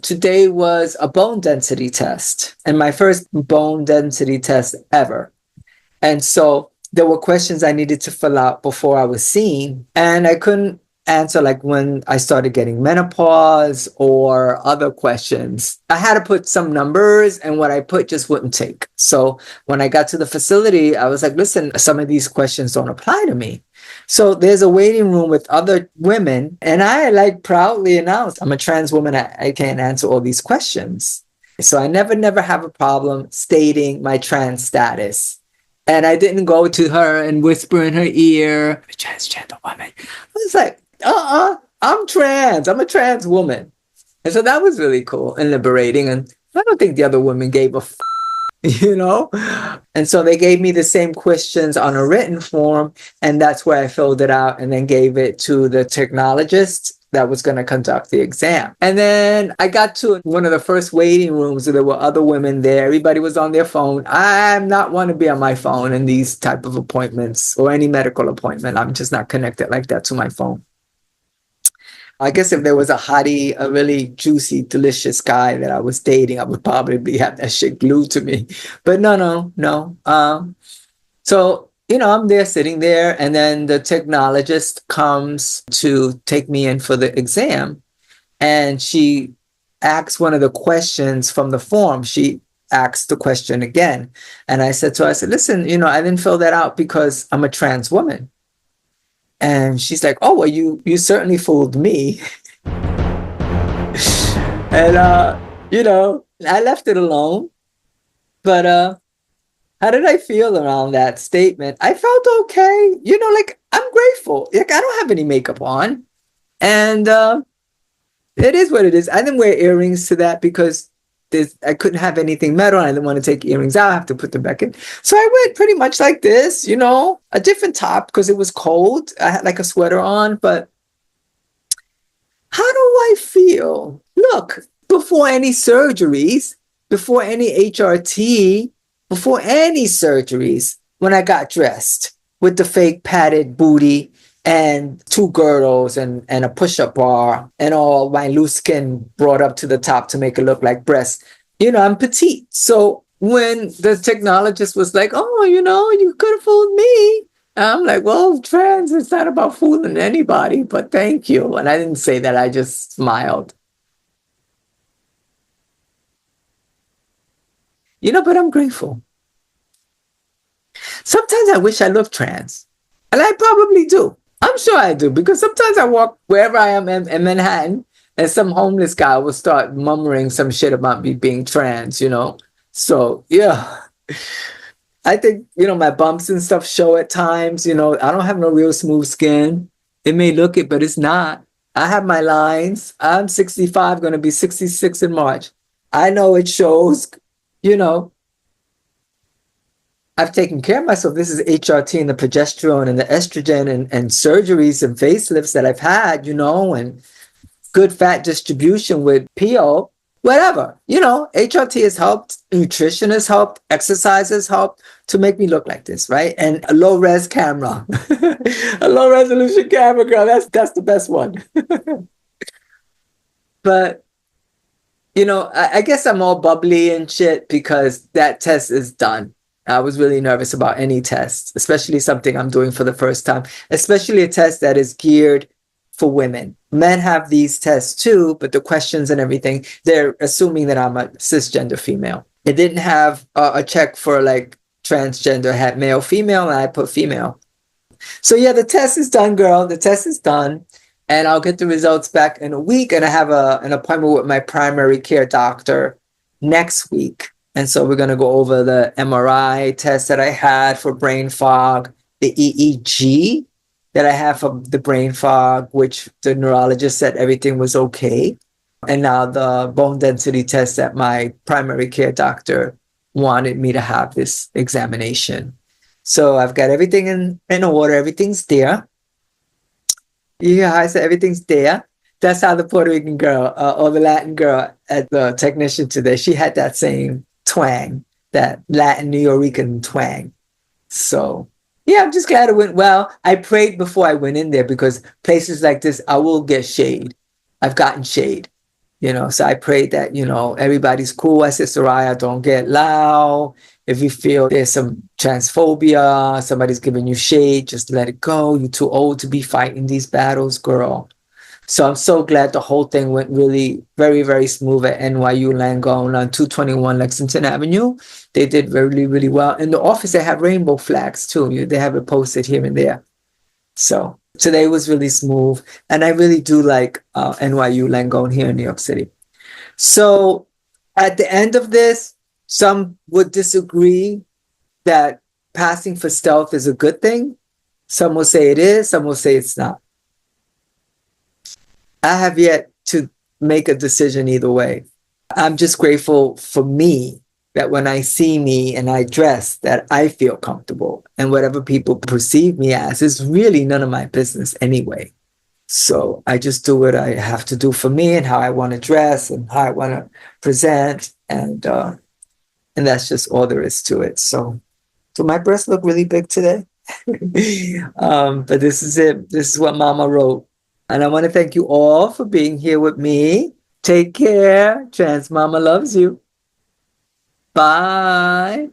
Today was a bone density test, and my first bone density test ever. And so there were questions I needed to fill out before I was seen, and I couldn't answer like when I started getting menopause or other questions. I had to put some numbers, and what I put just wouldn't take. So when I got to the facility, I was like, listen, some of these questions don't apply to me. So there's a waiting room with other women, and I like proudly announced, I'm a trans woman. I can't answer all these questions. So I never have a problem stating my trans status. And I didn't go to her and whisper in her ear, I'm a transgender woman. I was like, I'm trans. I'm a trans woman. And so that was really cool and liberating. And I don't think the other women gave a you know? And so they gave me the same questions on a written form, and that's where I filled it out and then gave it to the technologist that was going to conduct the exam. And then I got to one of the first waiting rooms. There were other women there. Everybody was on their phone. I'm not want to be on my phone in these type of appointments or any medical appointment. I'm just not connected like that to my phone. I guess if there was a hottie, a really juicy, delicious guy that I was dating, I would probably have that shit glued to me. But no. So, I'm there sitting there, and then the technologist comes to take me in for the exam, and she asks one of the questions from the form. She asks the question again. And I said to her, listen, I didn't fill that out because I'm a trans woman. And she's like, oh, well, you certainly fooled me. And, I left it alone. But how did I feel around that statement? I felt okay. I'm grateful. Like, I don't have any makeup on. And it is what it is. I didn't wear earrings to that because I couldn't have anything metal. I didn't want to take earrings out. I have to put them back in. So I went pretty much like this, a different top because it was cold. I had like a sweater on, but how do I feel? Look, before any surgeries, before any HRT, before any surgeries, when I got dressed with the fake padded booty and 2 girdles and a push-up bar and all my loose skin brought up to the top to make it look like breasts. I'm petite. So when the technologist was like, oh, you could have fooled me. I'm like, well, trans, it's not about fooling anybody, but thank you. And I didn't say that. I just smiled. But I'm grateful. Sometimes I wish I looked trans. And I probably do. I'm sure I do, because sometimes I walk wherever I am in Manhattan, and some homeless guy will start murmuring some shit about me being trans, So, yeah. I think, my bumps and stuff show at times, I don't have no real smooth skin. It may look it, but it's not. I have my lines. I'm 65, going to be 66 in March. I know it shows, I've taken care of myself. This is HRT and the progesterone and the estrogen and surgeries and facelifts that I've had, and good fat distribution with PO, whatever. HRT has helped, nutrition has helped, exercise has helped to make me look like this, right? And a low res camera, a low resolution camera, girl, that's the best one. But, I guess I'm all bubbly and shit because that test is done. I was really nervous about any test, especially something I'm doing for the first time, especially a test that is geared for women. Men have these tests too, but the questions and everything, they're assuming that I'm a cisgender female. It didn't have a check for like transgender, it had male, female, and I put female. So yeah, the test is done, girl. The test is done. And I'll get the results back in a week. And I have an appointment with my primary care doctor next week. And so we're going to go over the MRI test that I had for brain fog, the EEG that I have for the brain fog, which the neurologist said everything was okay. And now the bone density test that my primary care doctor wanted me to have this examination. So I've got everything in order. Everything's there. Yeah, I said everything's there. That's how the Puerto Rican girl or the Latin girl at the technician today, she had that same twang, that Latin New Yorican twang. So yeah, I'm just glad it went well. I prayed before I went in there because places like this, I will get shade. I've gotten shade. So I prayed that, everybody's cool. I said, Soraya, don't get loud. If you feel there's some transphobia, somebody's giving you shade, just let it go. You're too old to be fighting these battles, girl. So I'm so glad the whole thing went really very, very smooth at NYU Langone on 221 Lexington Avenue. They did really, really well. In the office, they have rainbow flags too. They have it posted here and there. So today was really smooth. And I really do like NYU Langone here in New York City. So at the end of this, some would disagree that passing for stealth is a good thing. Some will say it is, some will say it's not. I have yet to make a decision either way. I'm just grateful for me that when I see me and I dress, that I feel comfortable. And whatever people perceive me as is really none of my business anyway. So I just do what I have to do for me and how I want to dress and how I want to present. And that's just all there is to it. So my breasts look really big today. But this is it. This is what Mama wrote. And I want to thank you all for being here with me. Take care. Trans Mama loves you. Bye.